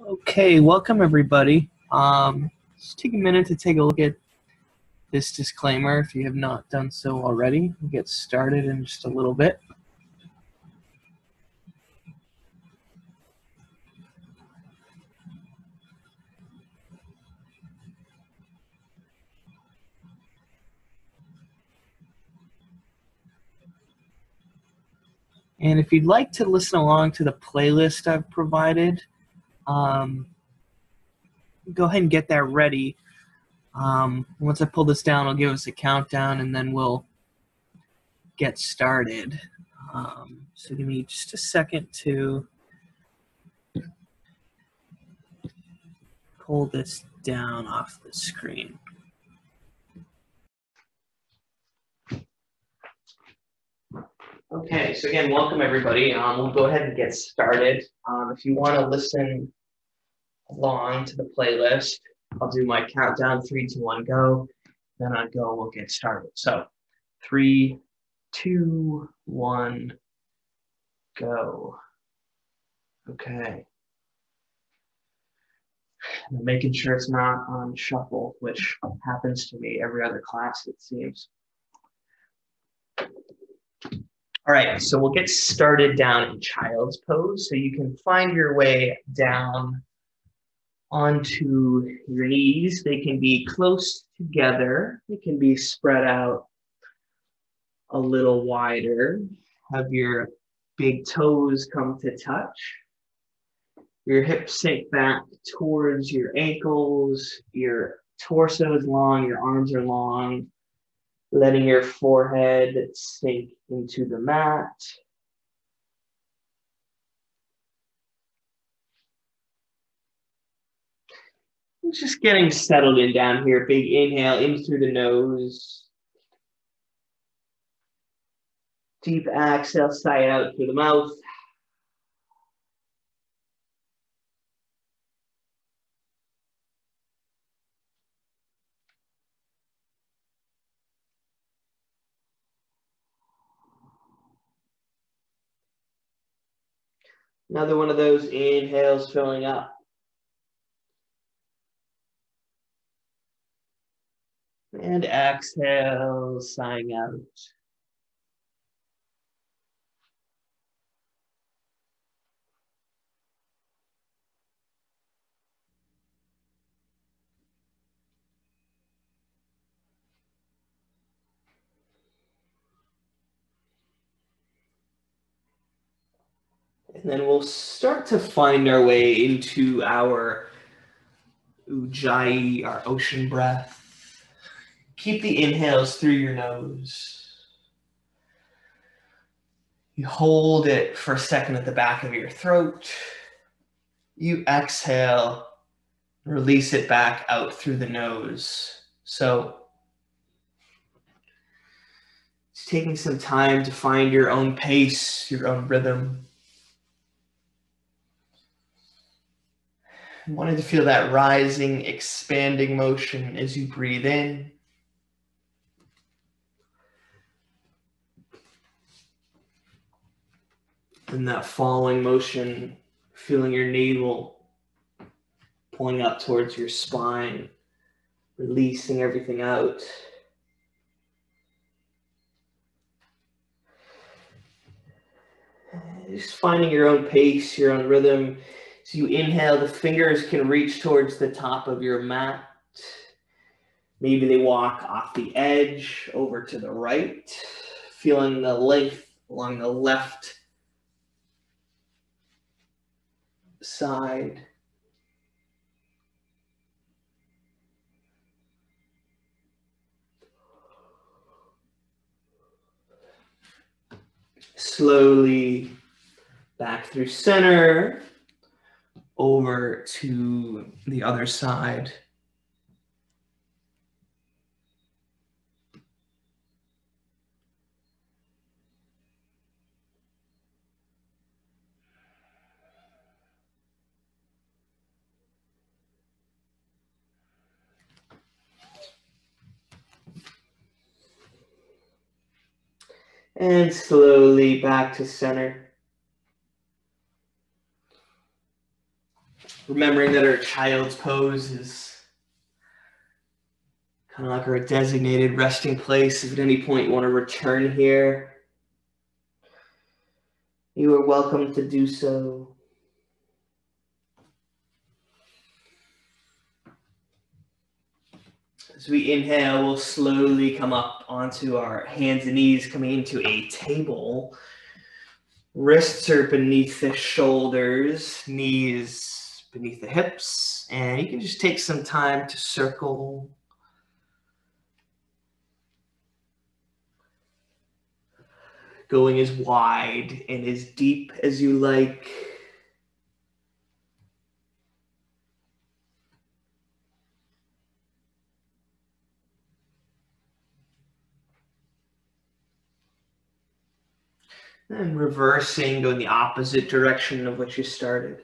Okay, welcome everybody. Just take a minute to take a look at this disclaimer if you have not done so already. We'll get started in just a little bit. And if you'd like to listen along to the playlist I've provided, go ahead and get that ready. Once I pull this down, I'll give us a countdown and then we'll get started. So give me just a second to pull this down off the screen. Okay, so again, welcome everybody. We'll go ahead and get started. If you want to listen along to the playlist, I'll do my countdown, 3, 2, 1, go. Then on go, we'll get started. So 3, 2, 1, go. Okay. I'm making sure it's not on shuffle, which happens to me every other class, it seems. All right, so we'll get started down in child's pose. So you can find your way down onto your knees. They can be close together. They can be spread out a little wider. Have your big toes come to touch. Your hips sink back towards your ankles. Your torso is long, your arms are long. Letting your forehead sink into the mat. Just getting settled in down here. Big inhale in through the nose. Deep exhale, sigh out through the mouth. Another one of those inhales filling up. And exhale, sighing out. And then we'll start to find our way into our Ujjayi, our ocean breath. Keep the inhales through your nose. You hold it for a second at the back of your throat. You exhale, release it back out through the nose. So it's taking some time to find your own pace, your own rhythm. I wanted to feel that rising, expanding motion as you breathe in. And that falling motion, feeling your navel pulling up towards your spine, releasing everything out. Just finding your own pace, your own rhythm. So you inhale, the fingers can reach towards the top of your mat. Maybe they walk off the edge over to the right, feeling the length along the left side. Slowly back through center, over to the other side. And slowly back to center. Remembering that our child's pose is kind of like our designated resting place. If at any point you want to return here, you are welcome to do so. As we inhale, we'll slowly come up onto our hands and knees, coming into a table. Wrists are beneath the shoulders, knees beneath the hips, and you can just take some time to circle. Going as wide and as deep as you like. And reversing, going the opposite direction of what you started.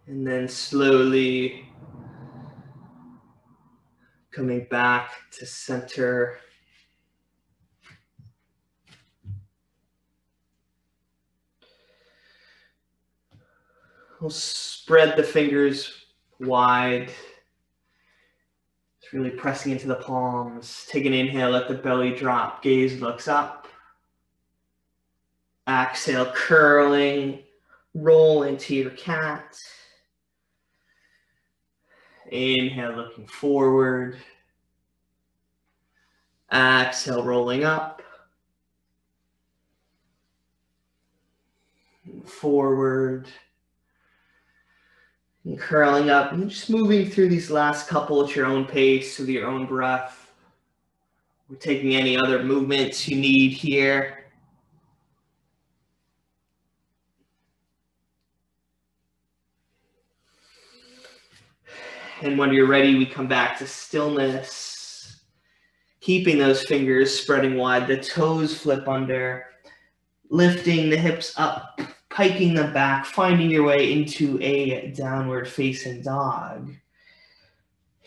And then slowly coming back to center. We'll spread the fingers wide. Just really pressing into the palms. Take an inhale, let the belly drop, gaze looks up. Exhale, curling, roll into your cat. Inhale, looking forward. Exhale, rolling up. Forward. And curling up and just moving through these last couple at your own pace with your own breath. We're taking any other movements you need here. And when you're ready, we come back to stillness. Keeping those fingers spreading wide, the toes flip under, lifting the hips up, piking them back, finding your way into a downward facing dog.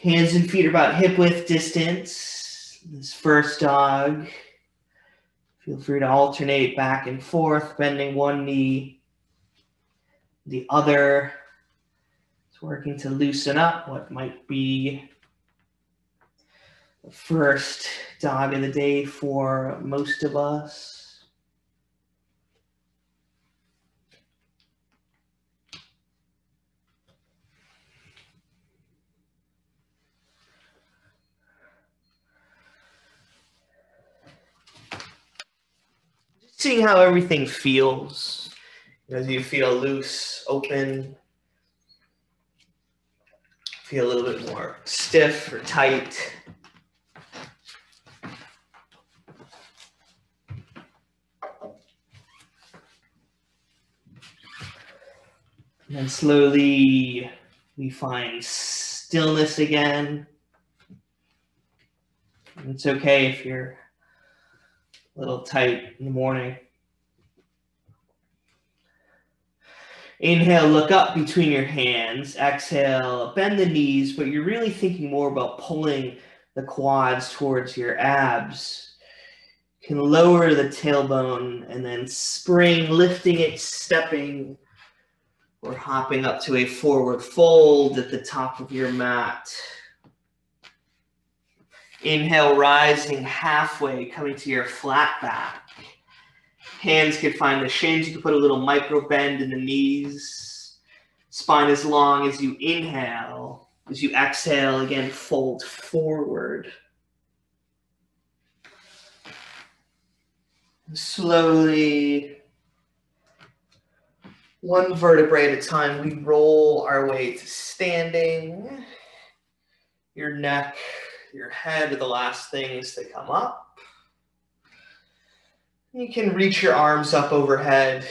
Hands and feet are about hip width distance. This first dog. Feel free to alternate back and forth, bending one knee, the other. It's working to loosen up what might be the first dog of the day for most of us. Seeing how everything feels as you feel loose, open, feel a little bit more stiff or tight. And then slowly we find stillness again. It's okay if you're a little tight in the morning. Inhale, look up between your hands. Exhale, bend the knees, but you're really thinking more about pulling the quads towards your abs. You can lower the tailbone and then spring, lifting it, stepping, or hopping up to a forward fold at the top of your mat. Inhale, rising halfway, coming to your flat back. Hands can find the shins. You can put a little micro bend in the knees. Spine as long as you inhale. As you exhale, again, fold forward. Slowly, one vertebrae at a time, we roll our way to standing. Your neck, your head are the last things that come up. You can reach your arms up overhead.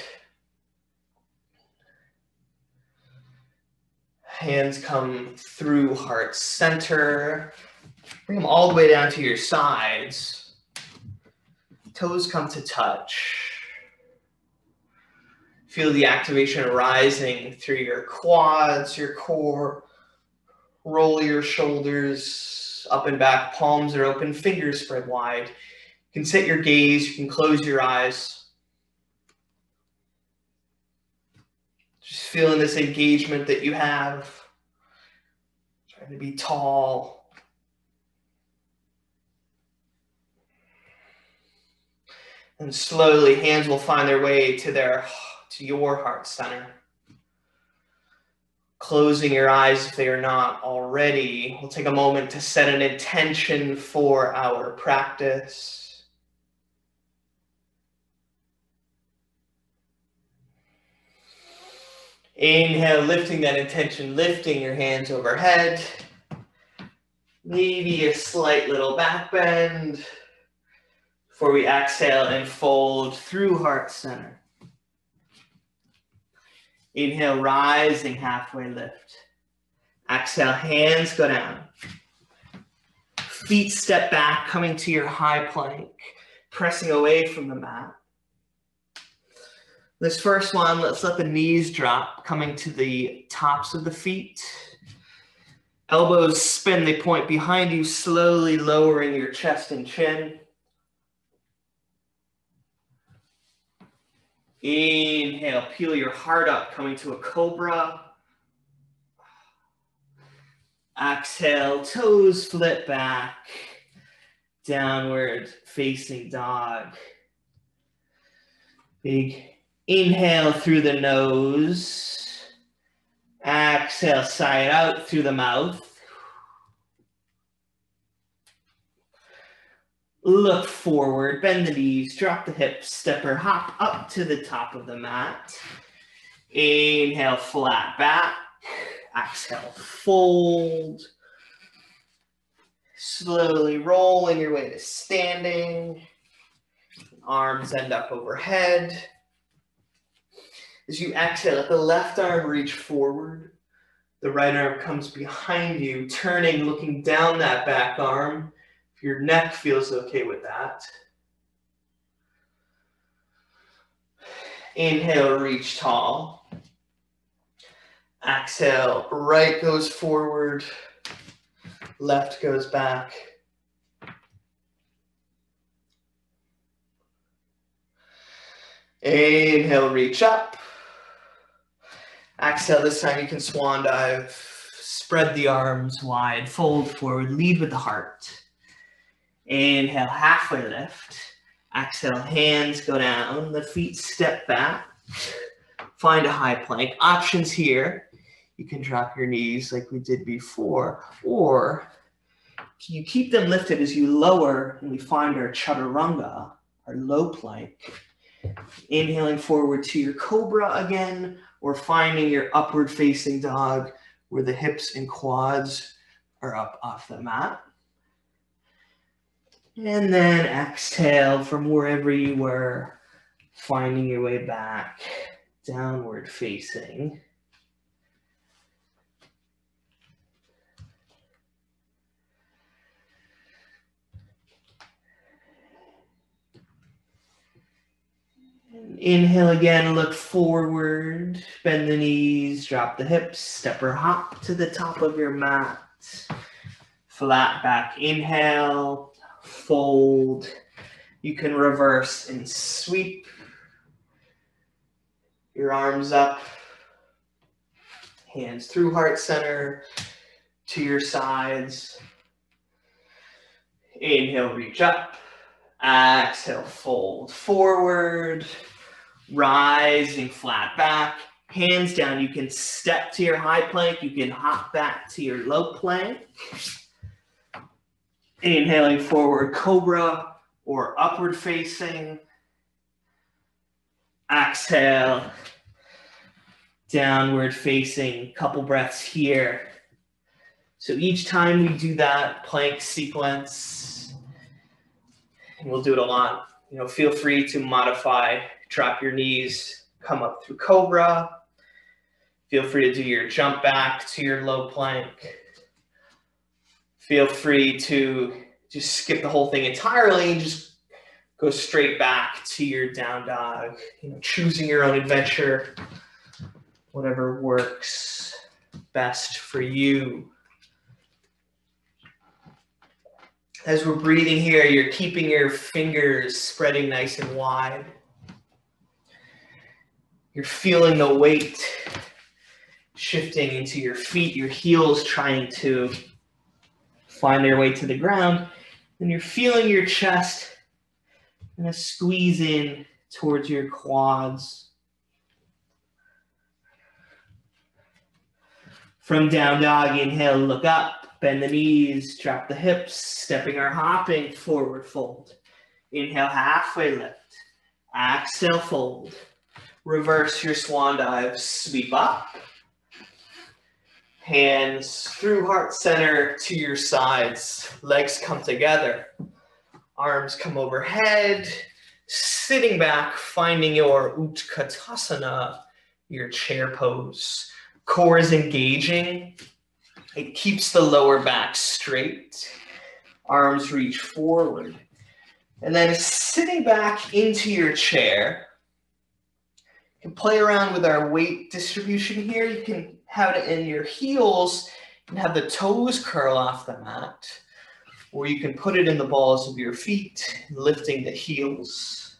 Hands come through heart center. Bring them all the way down to your sides. Toes come to touch. Feel the activation rising through your quads, your core. Roll your shoulders. hips, up and back, palms are open, fingers spread wide. You can set your gaze, you can close your eyes. Just feeling this engagement that you have. Trying to be tall. And slowly, hands will find their way to your heart center. Closing your eyes if they are not already. We'll take a moment to set an intention for our practice. Inhale, lifting that intention, lifting your hands overhead. Maybe a slight little back bend before we exhale and fold through heart center. Inhale, rising halfway lift. Exhale, hands go down. Feet step back, coming to your high plank, pressing away from the mat. This first one, let's let the knees drop, coming to the tops of the feet. Elbows spin, they point behind you, slowly lowering your chest and chin. Inhale, peel your heart up, coming to a cobra. Exhale, toes flip back, downward facing dog. Big inhale through the nose. Exhale, sigh it out through the mouth. Look forward, bend the knees, drop the hips, step or hop up to the top of the mat. Inhale, flat back. Exhale, fold. Slowly rolling your way to standing. Arms end up overhead. As you exhale, let the left arm reach forward. The right arm comes behind you, turning, looking down that back arm. If your neck feels okay with that. Inhale, reach tall. Exhale, right goes forward, left goes back. Inhale, reach up. Exhale, this time you can swan dive. Spread the arms wide, fold forward, lead with the heart. Inhale, halfway lift. Exhale, hands go down, the feet step back. Find a high plank. Options here. You can drop your knees like we did before, or you keep them lifted as you lower and we find our chaturanga, our low plank. Inhaling forward to your cobra again, or finding your upward facing dog where the hips and quads are up off the mat. And then exhale from wherever you were, finding your way back, downward facing. Inhale again, look forward, bend the knees, drop the hips, step or hop to the top of your mat. Flat back, inhale, fold. You can reverse and sweep your arms up, hands through heart center to your sides. Inhale, reach up. Exhale, fold forward, rising flat back, hands down. You can step to your high plank. You can hop back to your low plank. Inhaling forward, cobra or upward facing. Exhale, downward facing. Couple breaths here. So each time we do that plank sequence, and we'll do it a lot. Feel free to modify, drop your knees, come up through cobra. Feel free to do your jump back to your low plank. Feel free to just skip the whole thing entirely and just go straight back to your down dog. Choosing your own adventure, whatever works best for you. As we're breathing here, you're keeping your fingers spreading nice and wide. You're feeling the weight shifting into your feet, your heels trying to find their way to the ground. And you're feeling your chest kind of squeeze in towards your quads. From down dog, inhale, look up, bend the knees, drop the hips, stepping or hopping, forward fold. Inhale, halfway lift. Exhale, fold. Reverse your swan dive, sweep up. Hands through heart center to your sides. Legs come together. Arms come overhead. Sitting back, finding your Utkatasana, your chair pose. Core is engaging. It keeps the lower back straight. Arms reach forward. And then sitting back into your chair. You can play around with our weight distribution here. You can have it in your heels and have the toes curl off the mat. Or you can put it in the balls of your feet, lifting the heels.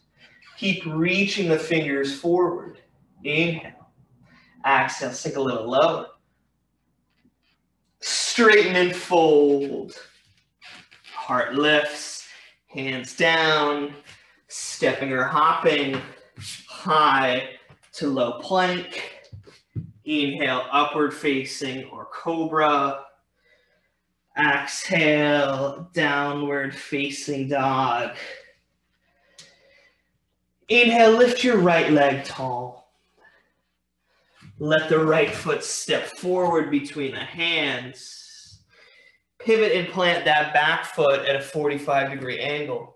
Keep reaching the fingers forward. Inhale. Exhale, sink a little lower. Straighten and fold. Heart lifts, hands down, stepping or hopping, high to low plank. Inhale, upward facing or cobra. Exhale, downward facing dog. Inhale, lift your right leg tall. Let the right foot step forward between the hands. Pivot and plant that back foot at a 45-degree angle.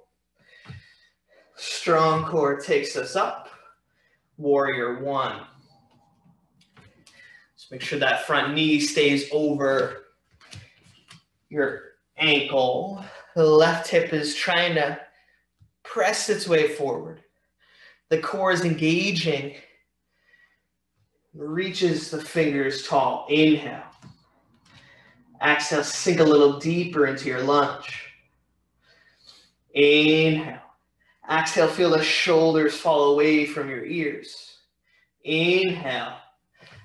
Strong core takes us up. Warrior one. Just make sure that front knee stays over your ankle. The left hip is trying to press its way forward. The core is engaging. Reaches the fingers tall. Inhale. Exhale, sink a little deeper into your lunge. Inhale. Exhale, feel the shoulders fall away from your ears. Inhale.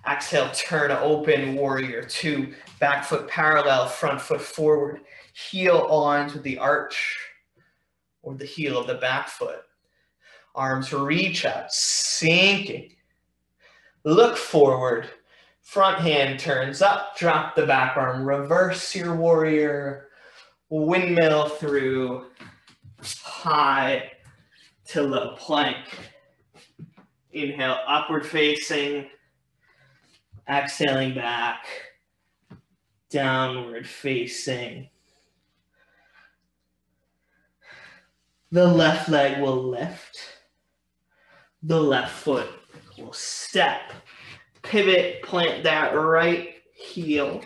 Exhale, turn open, warrior two. Back foot parallel, front foot forward. Heel aligns with the arch or the heel of the back foot. Arms reach out, sinking. Look forward. Front hand turns up, drop the back arm, reverse your warrior, windmill through, high to low plank. Inhale, upward facing, exhaling back, downward facing. The left leg will lift, the left foot will step. Pivot, plant that right heel.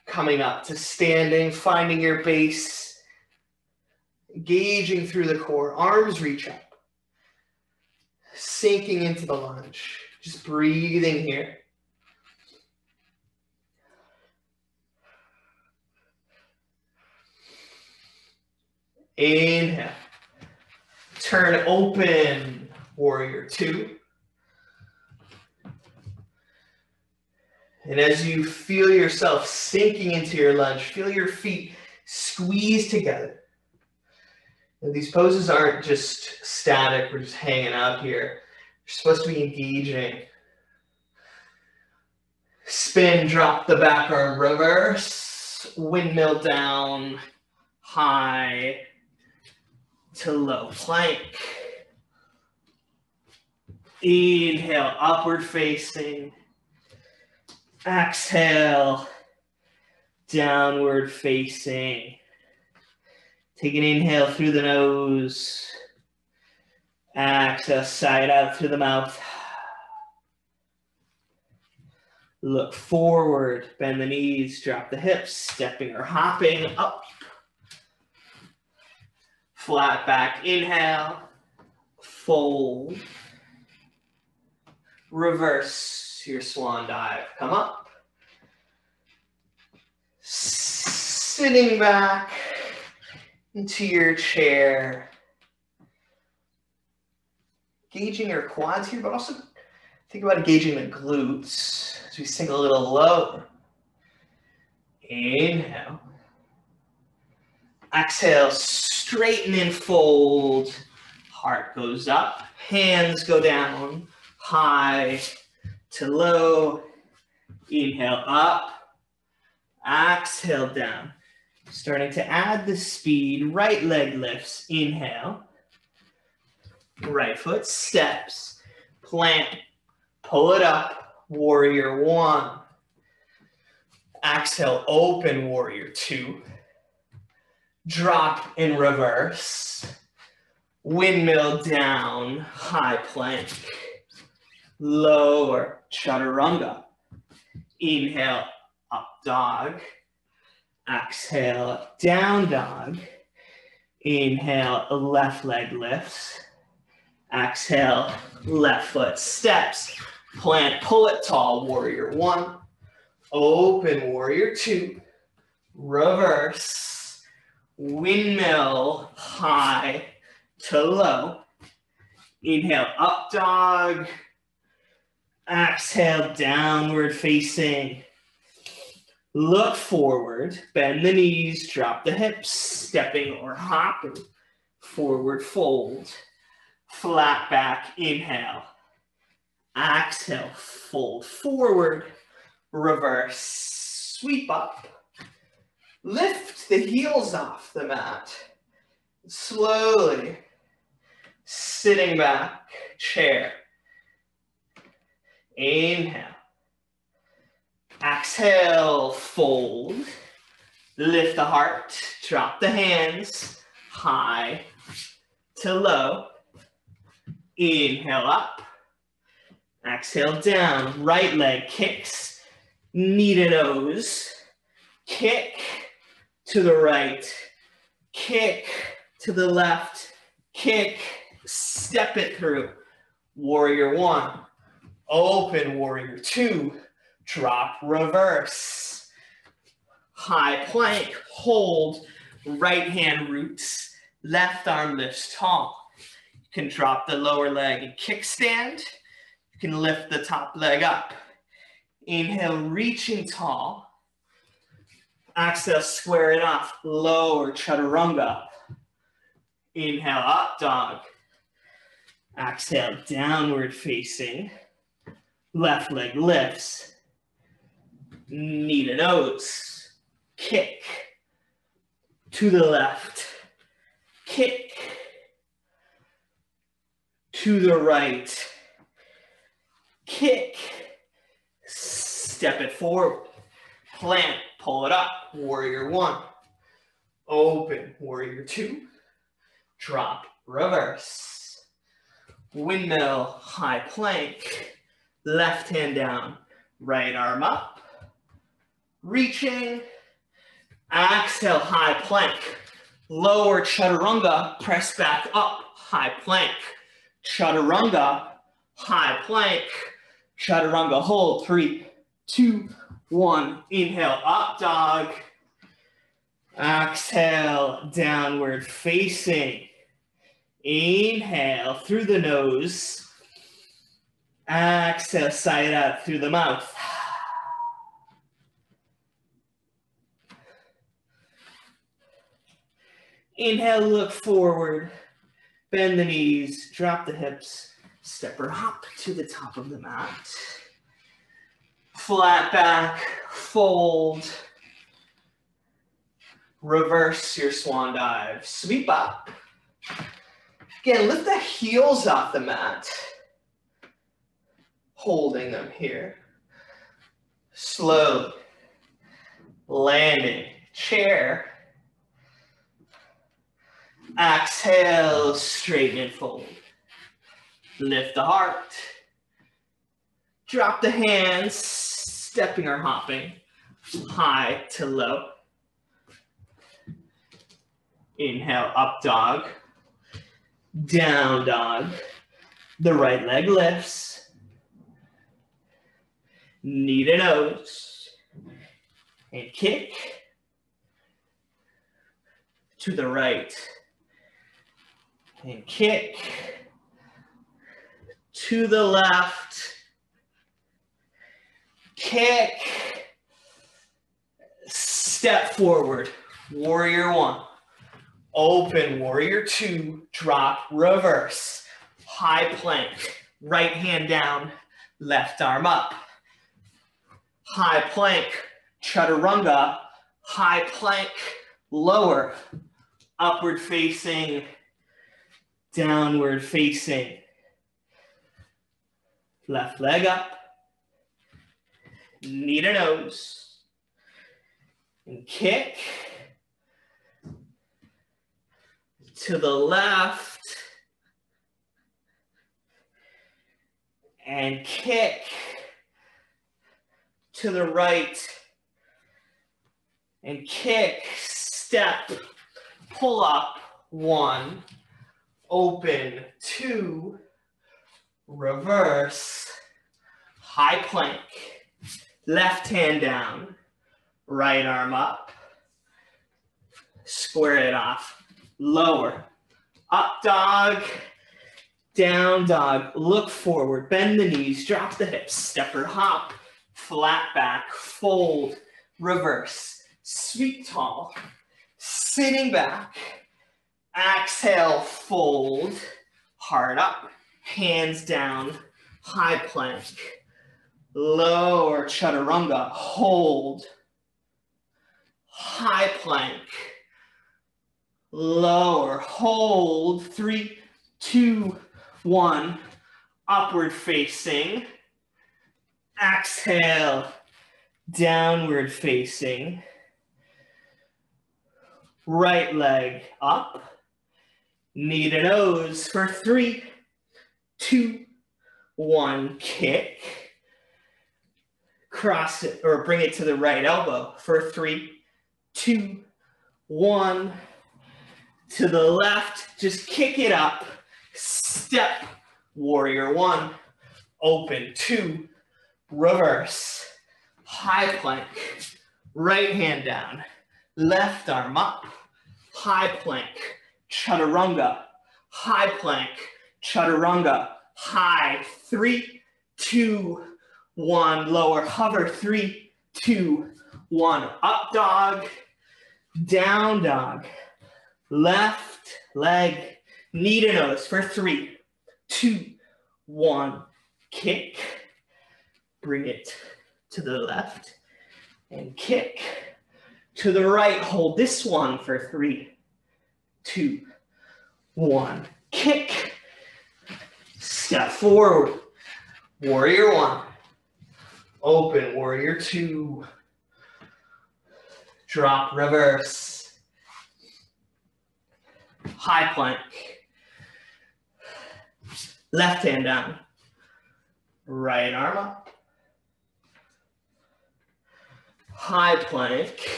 Coming up to standing, finding your base, engaging through the core. Arms reach up. Sinking into the lunge. Just breathing here. Inhale. Turn open, warrior two. And as you feel yourself sinking into your lunge, feel your feet squeeze together. And these poses aren't just static, we're just hanging out here. You're supposed to be engaging. Spin, drop the back arm, reverse, windmill down, high to low plank. Inhale, upward facing. Exhale, downward facing. Take an inhale through the nose. Exhale, side out through the mouth. Look forward, bend the knees, drop the hips, stepping or hopping up. Flat back, inhale, fold. Reverse your swan dive, come up. sitting back into your chair, engaging your quads here, but also think about engaging the glutes as we sink a little lower. Inhale. Exhale, straighten and fold. Heart goes up, hands go down, high to low. Inhale up, exhale down. Starting to add the speed, right leg lifts, inhale. Right foot steps, plant, pull it up, warrior one. Exhale, open warrior two. Drop in reverse. Windmill down, high plank. Lower, chaturanga. Inhale, up dog. Exhale, down dog. Inhale, left leg lifts. Exhale, left foot steps. Plant, pull it tall, warrior one. Open, warrior two. Reverse. Windmill, high to low. Inhale, up dog. Exhale, downward facing. Look forward, bend the knees, drop the hips, stepping or hopping. Forward fold. Flat back, inhale. Exhale, fold forward. Reverse, sweep up. Lift the heels off the mat. Slowly, sitting back, chair. Inhale. Exhale, fold. Lift the heart, drop the hands, high to low. Inhale up. Exhale down, right leg kicks, knee to nose. Kick to the right, kick to the left, kick, step it through. Warrior one, open warrior two, drop reverse. High plank, hold, right hand roots, left arm lifts tall. You can drop the lower leg and kickstand. You can lift the top leg up. Inhale, reaching tall. Exhale, square it off, lower chaturanga. Inhale, up dog. Exhale, downward facing. Left leg lifts. Knee to nose. Kick. To the left. Kick. To the right. Kick. Step it forward. Plant. Pull it up, warrior one. Open, warrior two. Drop, reverse. Windmill, high plank. Left hand down, right arm up. Reaching. Exhale, high plank. Lower chaturanga, press back up, high plank. Chaturanga, high plank. Chaturanga, hold, 3, 2, 1, inhale, up dog. Exhale, downward facing. Inhale through the nose. Exhale, side out through the mouth. Inhale, look forward. Bend the knees, drop the hips. Step or hop to the top of the mat. Flat back, fold. Reverse your swan dive. Sweep up. Again, lift the heels off the mat. Holding them here. Slowly. Landing. Chair. Exhale, straighten and fold. Lift the heart. Drop the hands, stepping or hopping, high to low. Inhale, up dog, down dog. The right leg lifts. Knee to nose. And kick. to the right. And kick to the left. Kick. Step forward. Warrior one. Open, warrior two. Drop, reverse. High plank. Right hand down. Left arm up. High plank. Chaturanga. High plank. Lower. Upward facing. Downward facing. Left leg up. Knee to nose. And kick. To the left. And kick. To the right. And kick. Step. Pull up. One. Open. Two. Reverse. High plank. Left hand down. Right arm up. Square it off. Lower. Up dog. Down dog. Look forward. Bend the knees. Drop the hips. Step or hop. Flat back. Fold. Reverse. Sweep tall. Sitting back. Exhale. Fold. Heart up. Hands down. High plank. Lower chaturanga. Hold. High plank. Lower. Hold. 3, 2, 1. Upward facing. Exhale. Downward facing. Right leg up. Knee to nose for 3, 2, 1. Kick. Cross it or bring it to the right elbow for 3, 2, 1. To the left, just kick it up. Step, warrior one. Open, two. Reverse, high plank. Right hand down, left arm up. High plank, chaturanga. High plank, chaturanga. High, 3, 2, 1. Lower, hover, 3, 2, 1. Up dog, down dog. Left leg, knee to nose for 3, 2, 1. Kick. Bring it to the left and kick to the right. Hold this one for 3, 2, 1. Kick. Step forward. Warrior one. Open, warrior two. Drop, reverse. High plank. Left hand down. Right arm up. High plank.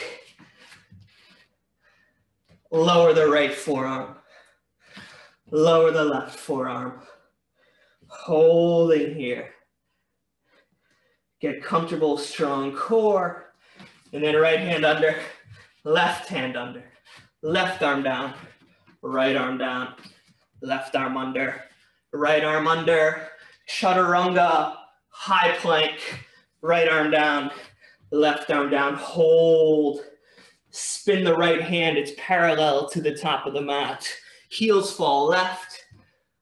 Lower the right forearm. Lower the left forearm. Holding here. Get comfortable, strong core. And then right hand under, left hand under. Left arm down, right arm down. Left arm under, right arm under. Chaturanga, high plank. Right arm down, left arm down. Hold. Spin the right hand, it's parallel to the top of the mat. Heels fall left,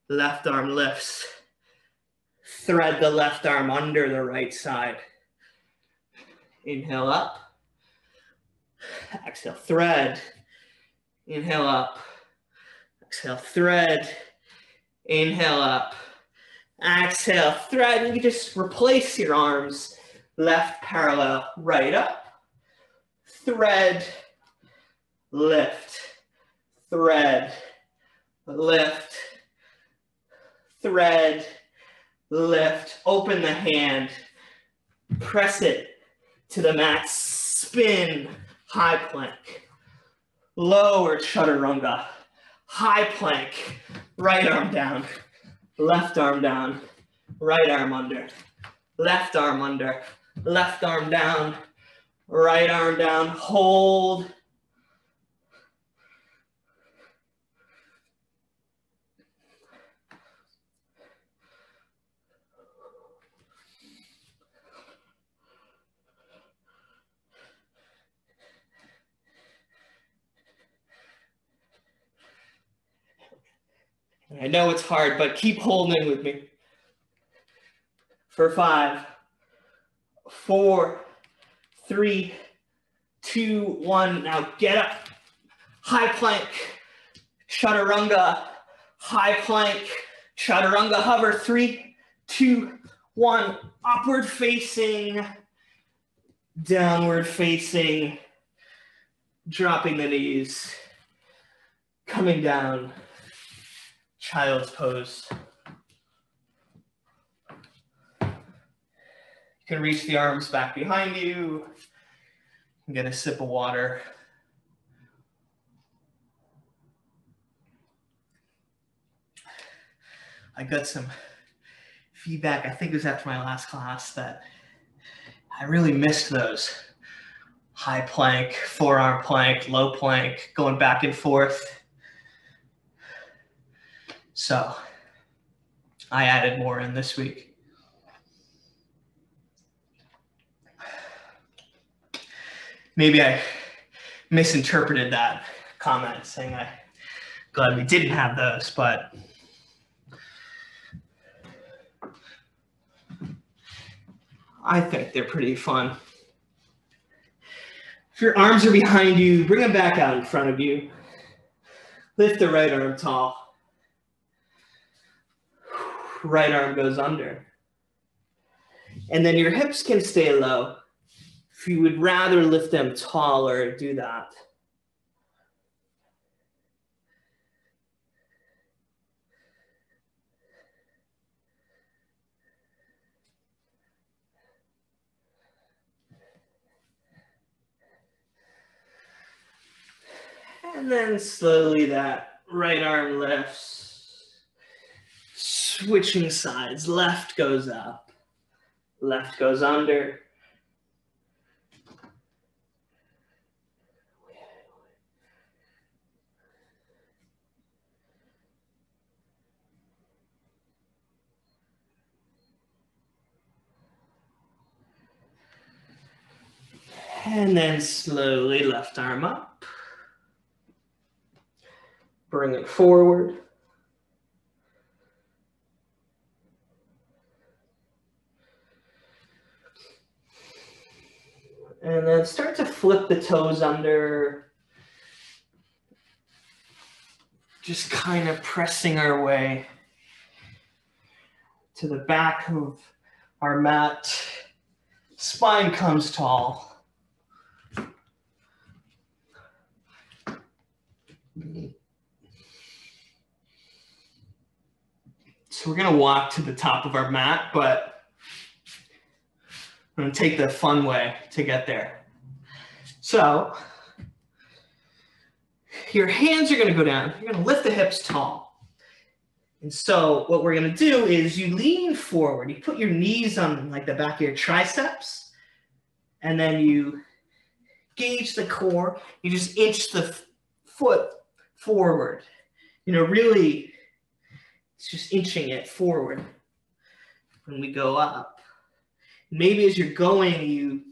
left arm lifts. Thread the left arm under the right side. Inhale up. Exhale, thread. Inhale up. Exhale, thread. Inhale up. Exhale, thread. And you just replace your arms. Left parallel, right up. Thread. Lift. Thread. Lift. Thread. Lift, open the hand, press it to the mat, spin, high plank, lower chaturanga, high plank, right arm down, left arm down, right arm under, left arm under, left arm down, right arm down, hold, I know it's hard, but keep holding with me. For 5, 4, 3, 2, 1. Now get up. High plank, chaturanga, high plank, chaturanga hover. 3, 2, 1. Upward facing, downward facing, dropping the knees, coming down, child's pose. You can reach the arms back behind you and get a sip of water. I got some feedback, I think it was after my last class, that I really missed those. High plank, forearm plank, low plank, going back and forth. So I added more in this week. Maybe I misinterpreted that comment saying I'm glad we didn't have those, but I think they're pretty fun. If your arms are behind you, bring them back out in front of you. Lift the right arm tall. Right arm goes under. And then your hips can stay low. If you would rather lift them taller, do that. And then slowly that right arm lifts. Switching sides, left goes up, left goes under. And then slowly left arm up. Bring it forward. And then start to flip the toes under. Just kind of pressing our way to the back of our mat. Spine comes tall. So we're going to walk to the top of our mat, but I'm going to take the fun way to get there. So your hands are going to go down. You're going to lift the hips tall. And so what we're going to do is you lean forward. You put your knees on like the back of your triceps, and then you gauge the core. You just inch the foot forward. You know, really, it's just inching it forward when we go up. Maybe as you're going, you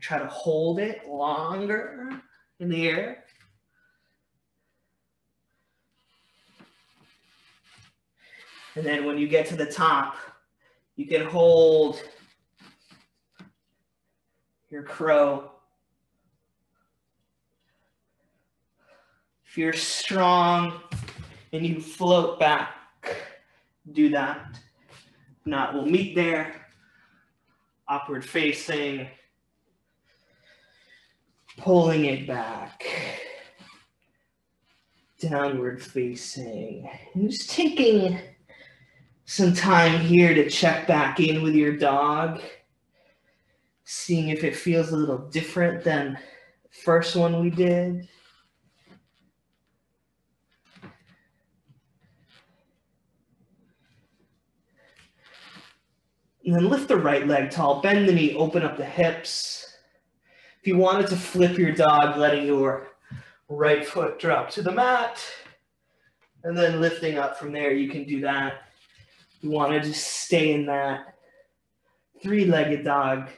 try to hold it longer in the air. And then when you get to the top, you can hold your crow. If you're strong and you float back, do that. If not, we'll meet there. Upward facing, pulling it back, downward facing. And just taking some time here to check back in with your dog, seeing if it feels a little different than the first one we did. And then lift the right leg tall, bend the knee, open up the hips. If you wanted to flip your dog, letting your right foot drop to the mat, and then lifting up from there, you can do that. You want to just stay in that three-legged dog,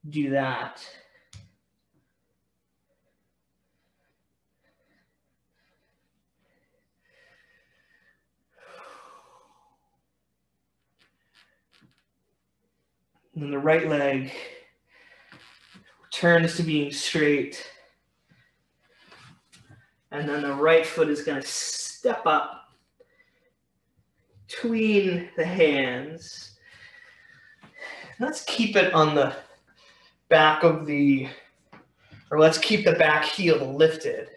do that. And then the right leg returns to being straight. And then the right foot is going to step up between the hands. Let's keep it on the back of or let's keep the back heel lifted.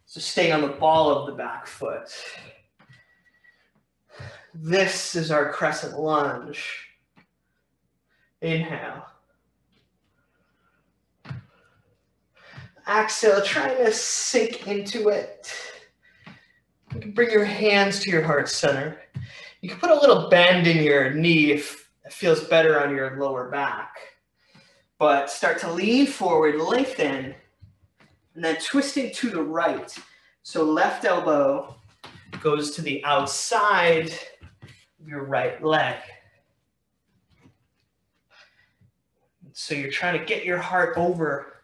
So stay on the ball of the back foot. This is our crescent lunge. Inhale. Exhale, trying to sink into it. You can bring your hands to your heart center. You can put a little bend in your knee if it feels better on your lower back. But start to lean forward, lengthen, and then twisting to the right. So left elbow goes to the outside of your right leg. So you're trying to get your heart over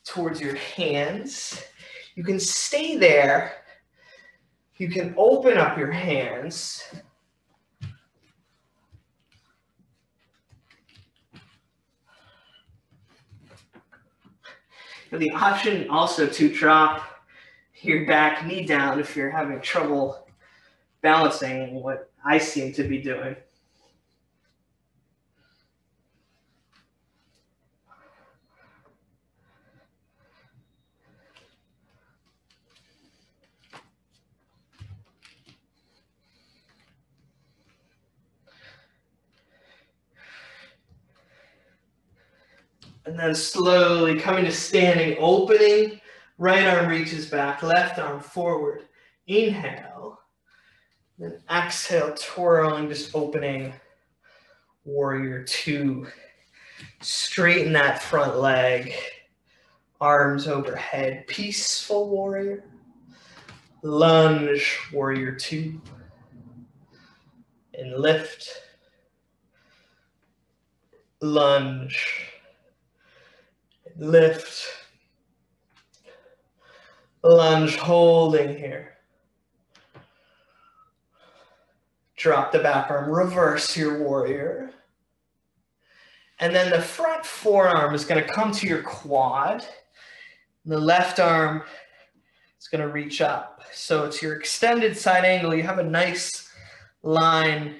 towards your hands. You can stay there. You can open up your hands. And the option also to drop your back knee down if you're having trouble balancing, what I seem to be doing. And then slowly coming to standing, opening, right arm reaches back, left arm forward. Inhale. Then exhale, twirling, just opening. Warrior two. Straighten that front leg. Arms overhead. Peaceful warrior. Lunge, warrior two. And lift. Lunge. Lift, lunge, holding here. Drop the back arm, reverse your warrior. And then the front forearm is going to come to your quad. The left arm is going to reach up. So it's your extended side angle. You have a nice line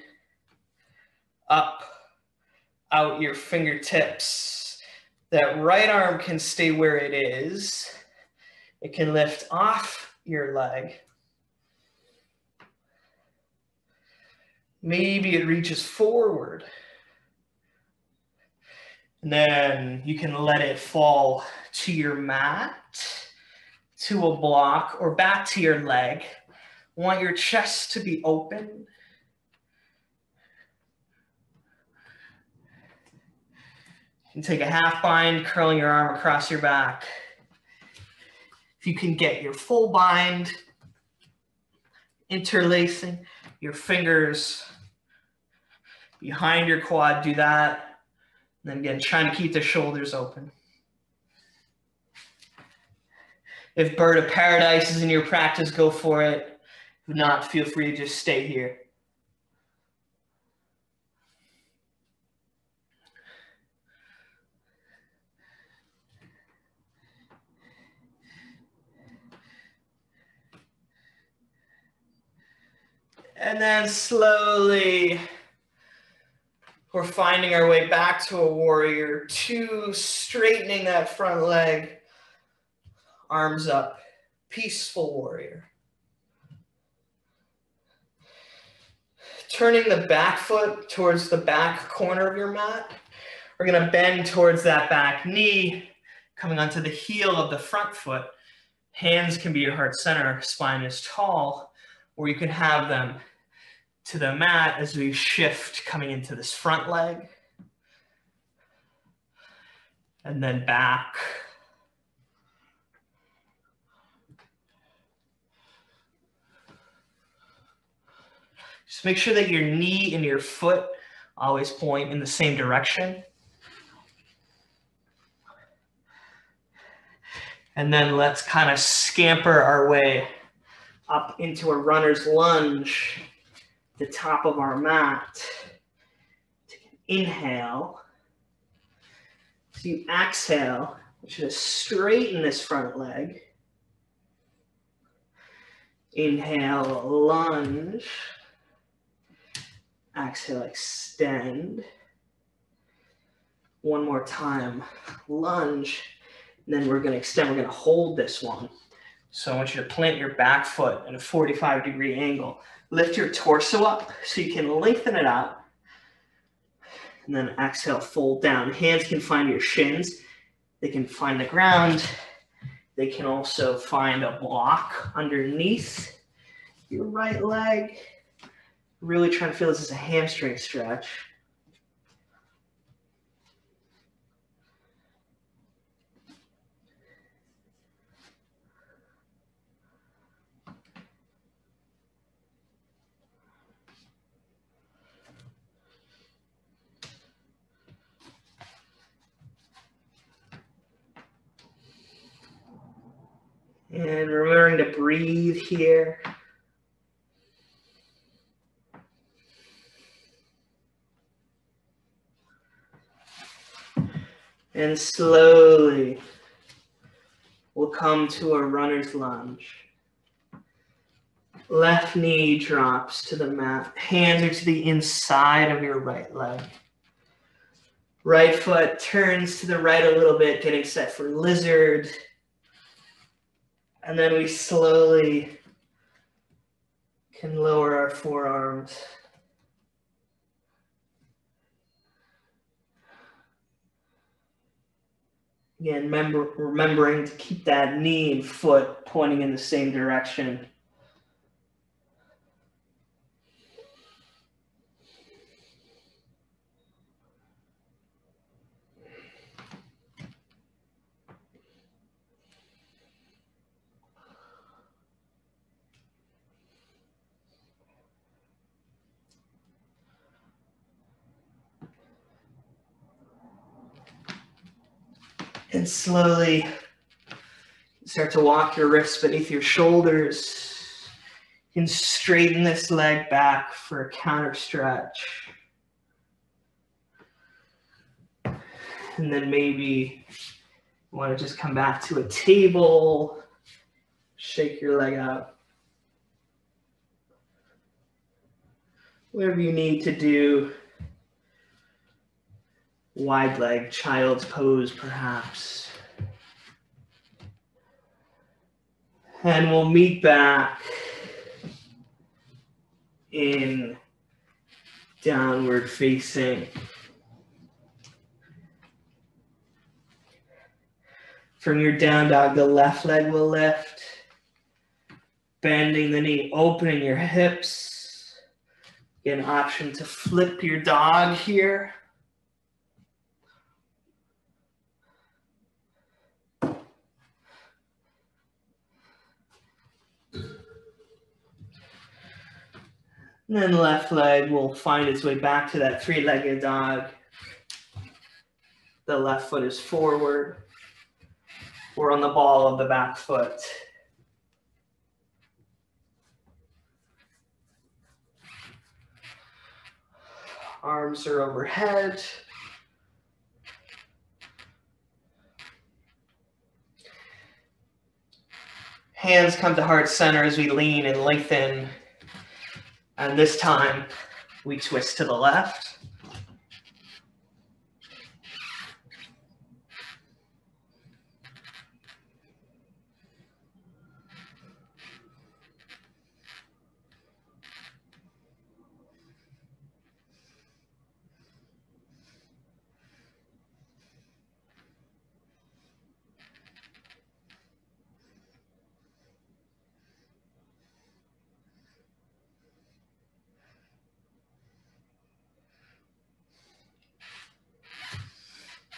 up, out your fingertips. That right arm can stay where it is. It can lift off your leg. Maybe it reaches forward. And then you can let it fall to your mat, to a block, or back to your leg. Want your chest to be open. You can take a half bind, curling your arm across your back. If you can get your full bind, interlacing your fingers behind your quad, do that. And then again, trying to keep the shoulders open. If Bird of Paradise is in your practice, go for it. If not, feel free to just stay here. And then slowly, we're finding our way back to a warrior two, straightening that front leg, arms up, peaceful warrior. Turning the back foot towards the back corner of your mat. We're gonna bend towards that back knee, coming onto the heel of the front foot. Hands can be your heart center, spine is tall, or you can have them to the mat as we shift coming into this front leg. And then back. Just make sure that your knee and your foot always point in the same direction. And then let's kind of scamper our way up into a runner's lunge, the top of our mat. Take an inhale. So you exhale, you should straighten this front leg. Inhale, lunge. Exhale, extend. One more time, lunge. And then we're going to extend, we're going to hold this one. So I want you to plant your back foot at a 45-degree angle. Lift your torso up so you can lengthen it out. And then exhale, fold down. Hands can find your shins. They can find the ground. They can also find a block underneath your right leg. Really trying to feel this as a hamstring stretch. And remembering to breathe here. And slowly, we'll come to a runner's lunge. Left knee drops to the mat. Hands are to the inside of your right leg. Right foot turns to the right a little bit, getting set for lizard. And then we slowly can lower our forearms. Again, remembering to keep that knee and foot pointing in the same direction. And slowly start to walk your wrists beneath your shoulders. You can straighten this leg back for a counter stretch. And then maybe you want to just come back to a table, shake your leg out. Whatever you need to do. Wide leg, child's pose perhaps. And we'll meet back in downward facing. From your down dog, the left leg will lift. Bending the knee, opening your hips. Get an option to flip your dog here. And then left leg will find its way back to that three-legged dog. The left foot is forward. We're on the ball of the back foot. Arms are overhead. Hands come to heart center as we lean and lengthen. And this time, we twist to the left.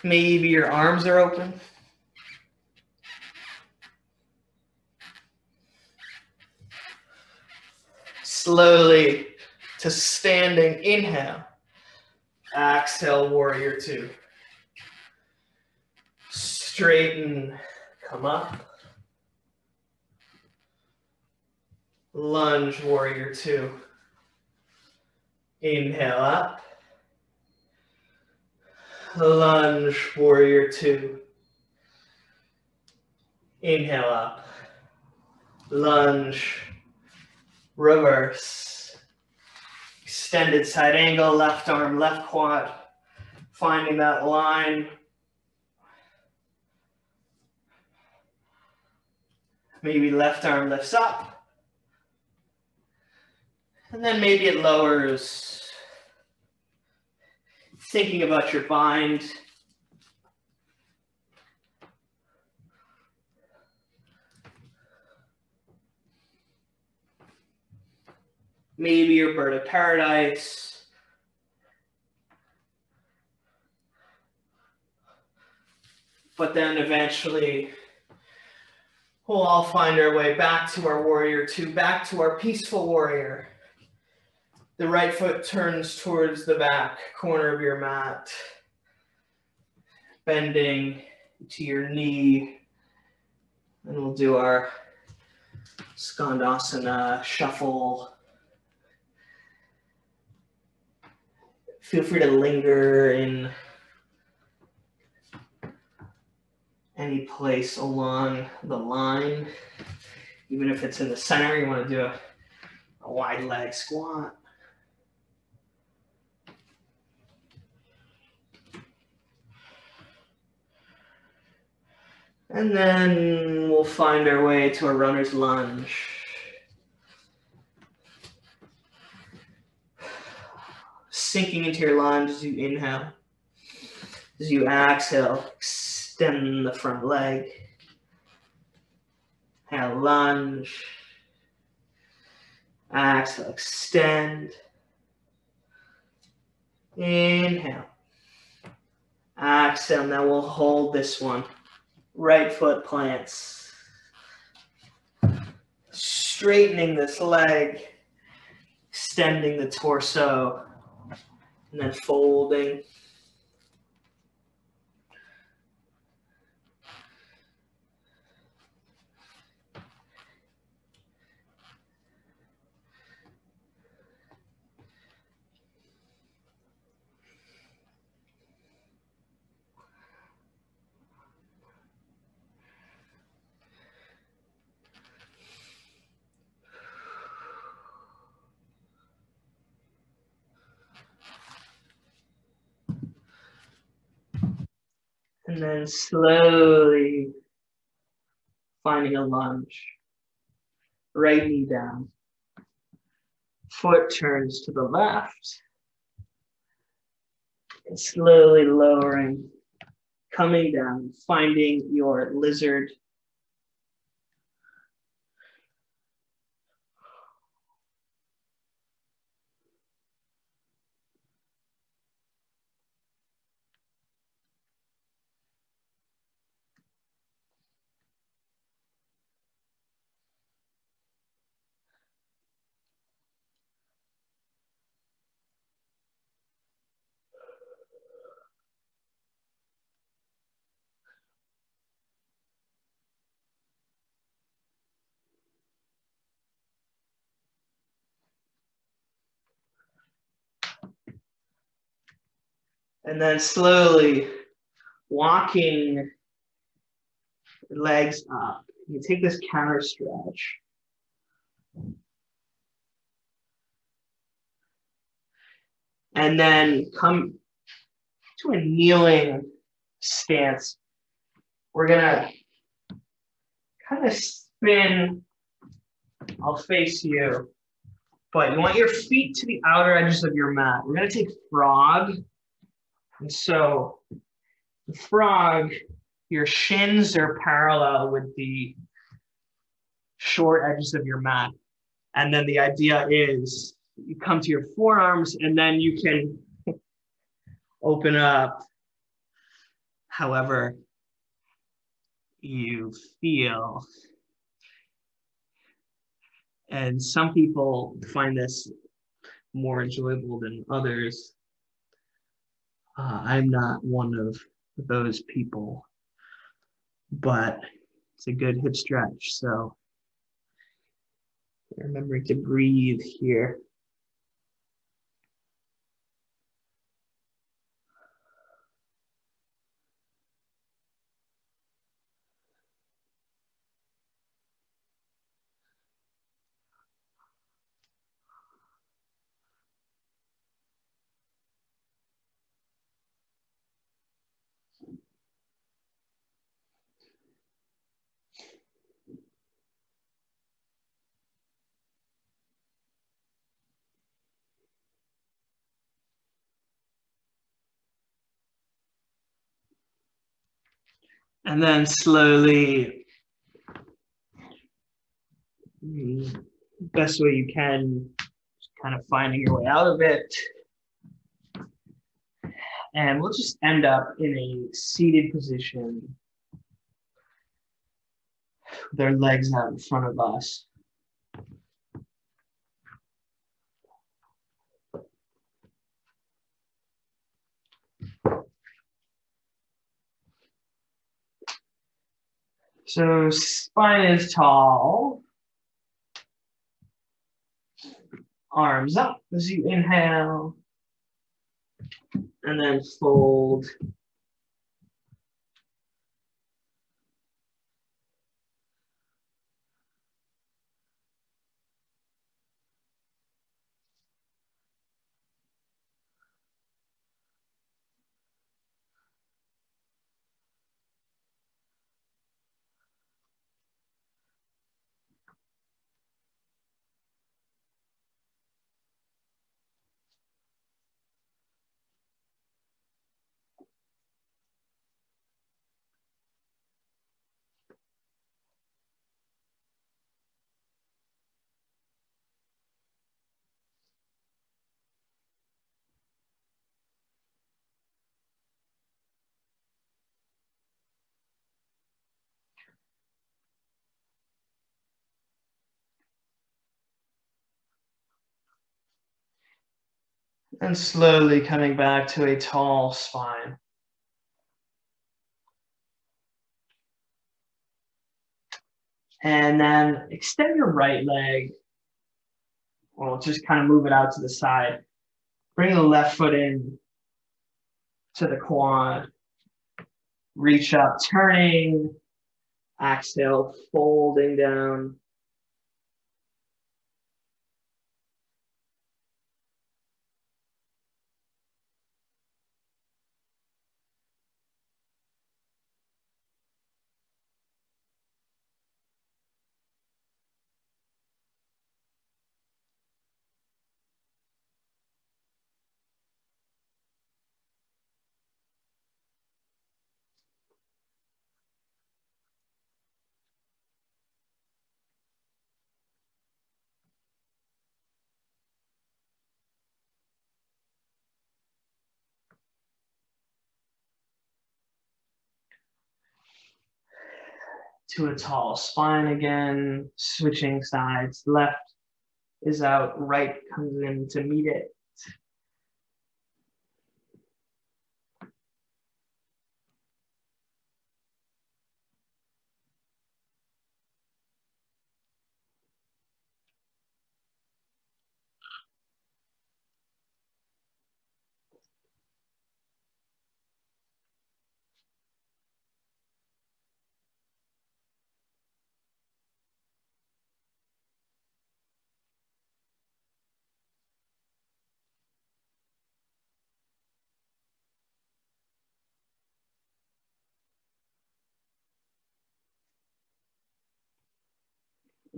Maybe your arms are open. Slowly to standing, inhale. Exhale, warrior two. Straighten, come up. Lunge, warrior two. Inhale up. Lunge, warrior two. Inhale up. Lunge, reverse. Extended side angle, left arm, left quad. Finding that line. Maybe left arm lifts up. And then maybe it lowers. Thinking about your bind. Maybe your bird of paradise. But then eventually, we'll all find our way back to our warrior two, back to our peaceful warrior. The right foot turns towards the back corner of your mat, bending to your knee. And we'll do our Skandasana shuffle. Feel free to linger in any place along the line. Even if it's in the center, you want to do a wide leg squat. And then we'll find our way to a runner's lunge. Sinking into your lunge as you inhale. As you exhale, extend the front leg. Inhale, lunge. Exhale, extend. Inhale. Exhale, now we'll hold this one. Right foot plants. Straightening this leg. Extending the torso. And then folding. And then slowly finding a lunge. Right knee down. Foot turns to the left. And slowly lowering, coming down, finding your lizard. And then slowly walking legs up. You take this counter stretch. And then come to a kneeling stance. We're gonna kind of spin. I'll face you, but you want your feet to the outer edges of your mat. We're gonna take frog. And so the frog, your shins are parallel with the short edges of your mat. And then the idea is you come to your forearms and then you can open up however you feel. And some people find this more enjoyable than others. I'm not one of those people, but it's a good hip stretch. So remembering to breathe here. And then slowly, best way you can, just kind of finding your way out of it. And we'll just end up in a seated position with our legs out in front of us. So spine is tall. Arms up as you inhale. And then fold. And slowly coming back to a tall spine. And then extend your right leg. Well, just kind of move it out to the side. Bring the left foot in to the quad. Reach up, turning. Exhale, folding down. To a tall spine again, switching sides. Left is out, right comes in to meet it.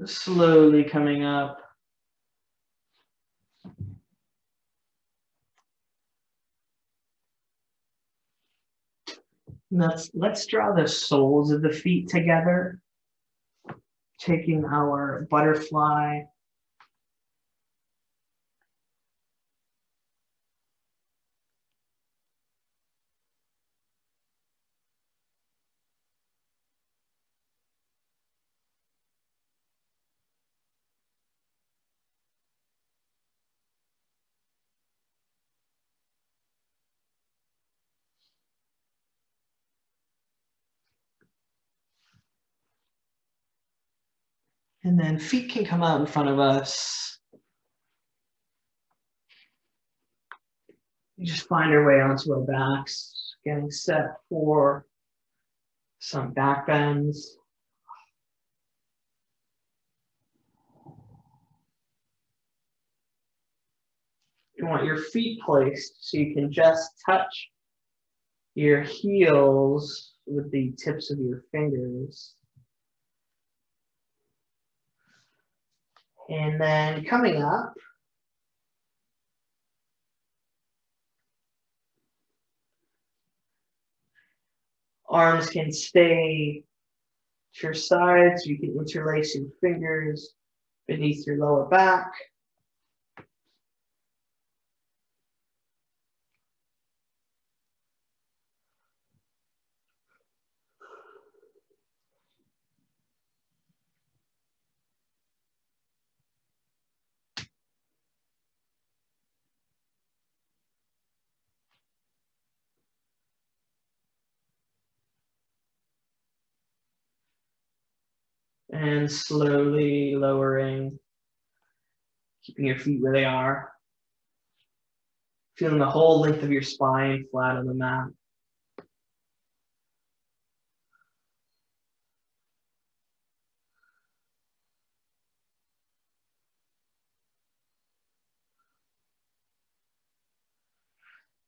Slowly coming up. Let's draw the soles of the feet together, taking our butterfly. And then feet can come out in front of us. We just find our way onto our backs, getting set for some back bends. You want your feet placed so you can just touch your heels with the tips of your fingers. And then coming up, Arms can stay to your sides. You can interlace your fingers beneath your lower back. And slowly lowering, keeping your feet where they are. Feeling the whole length of your spine flat on the mat.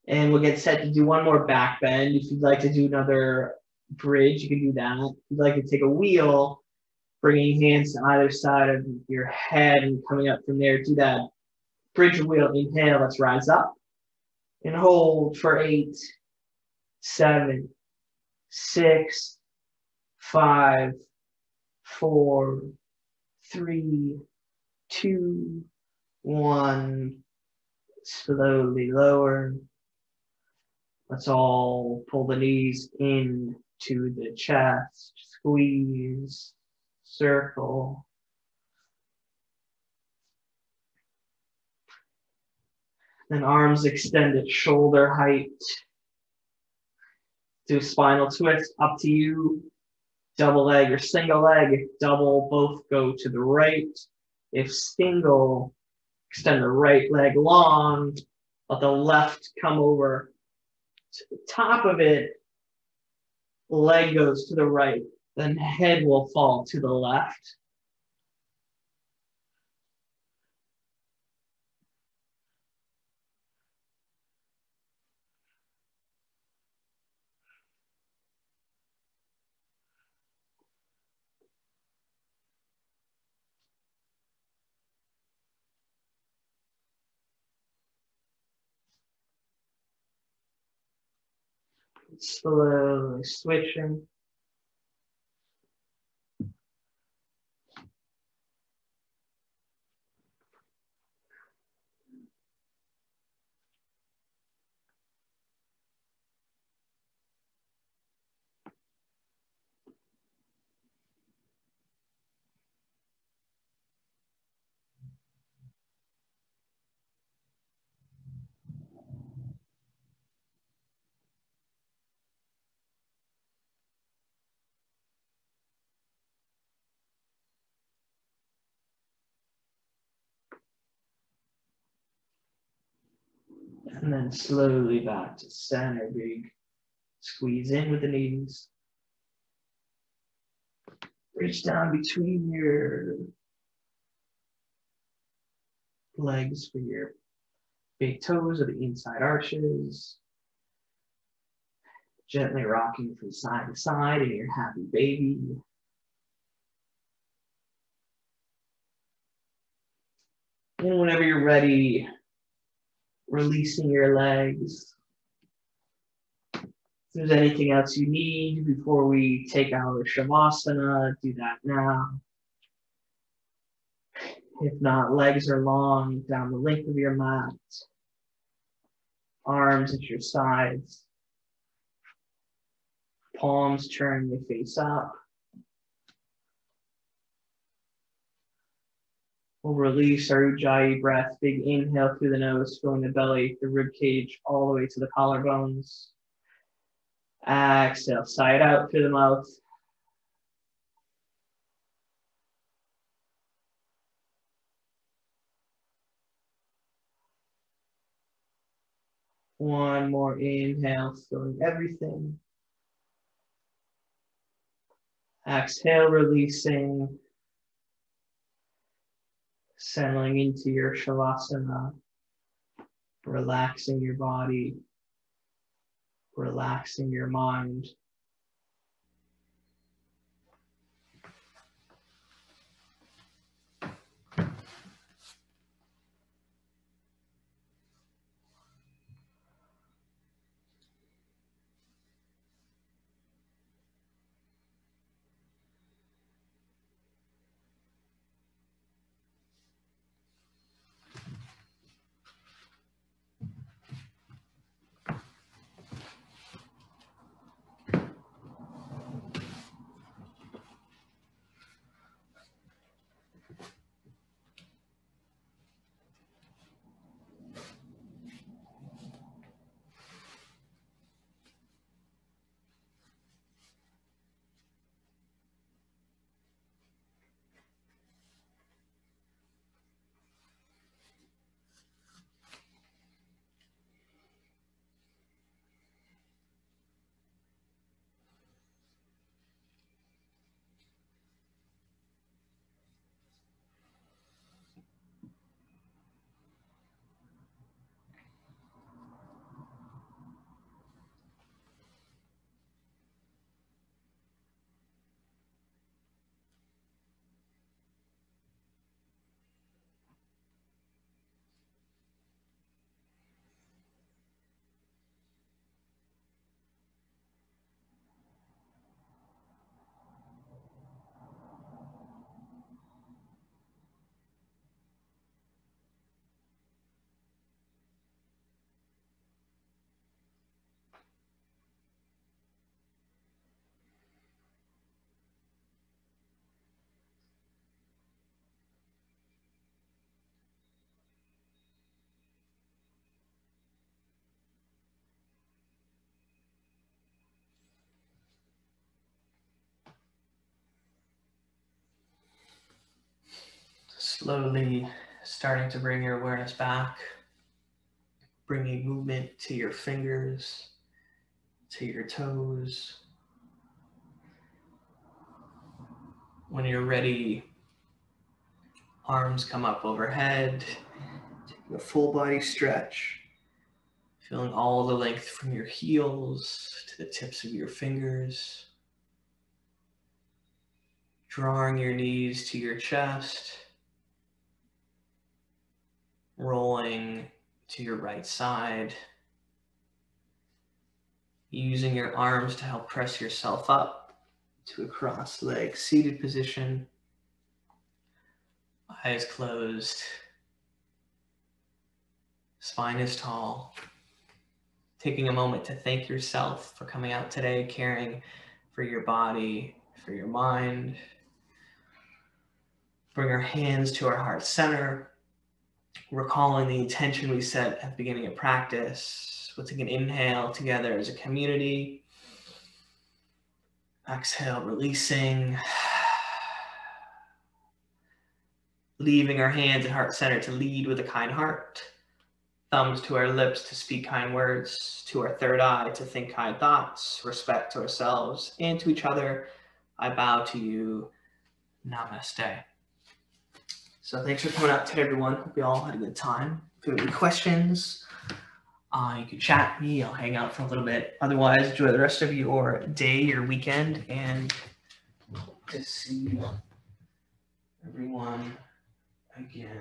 And we'll get set to do one more back bend. If you'd like to do another bridge, you can do that. If you'd like to take a wheel, bringing hands to either side of your head and coming up from there, do that bridge wheel. Inhale, let's rise up. And hold for 8, 7, 6, 5, 4, 3, 2, 1. Slowly lower. Let's all pull the knees into the chest. Squeeze. Circle. Then arms extended shoulder height. Do a spinal twist, up to you. Double leg or single leg. If double, both go to the right. If single, extend the right leg long. Let the left come over to the top of it. Leg goes to the right. Then head will fall to the left. Slowly switching. And then slowly back to center, big. Squeeze in with the knees. Reach down between your legs for your big toes or the inside arches. Gently rocking from side to side in your happy baby. And whenever you're ready, releasing your legs. If there's anything else you need before we take our Shavasana, do that now. If not, legs are long down the length of your mat. Arms at your sides. Palms turn your face up. We'll release our Ujjayi breath. Big inhale through the nose, filling the belly, the rib cage, all the way to the collarbones. Exhale, sigh it out through the mouth. One more inhale, filling everything. Exhale, releasing. Settling into your Shavasana. Relaxing your body. Relaxing your mind. Slowly starting to bring your awareness back, bringing movement to your fingers, to your toes. When you're ready, arms come up overhead, taking a full body stretch, feeling all the length from your heels to the tips of your fingers, drawing your knees to your chest, rolling to your right side, using your arms to help press yourself up to a cross-legged seated position, eyes closed, spine is tall. Taking a moment to thank yourself for coming out today, caring for your body, for your mind. Bring our hands to our heart center, recalling the intention we set at the beginning of practice. We'll take an inhale together as a community. Exhale, releasing. Leaving our hands at heart center to lead with a kind heart. Thumbs to our lips to speak kind words. To our third eye to think kind thoughts. Respect to ourselves and to each other. I bow to you. Namaste. So thanks for coming out today, everyone. Hope you all had a good time. If you have any questions, you can chat me. I'll hang out for a little bit. Otherwise, enjoy the rest of your day, your weekend, and to see everyone again.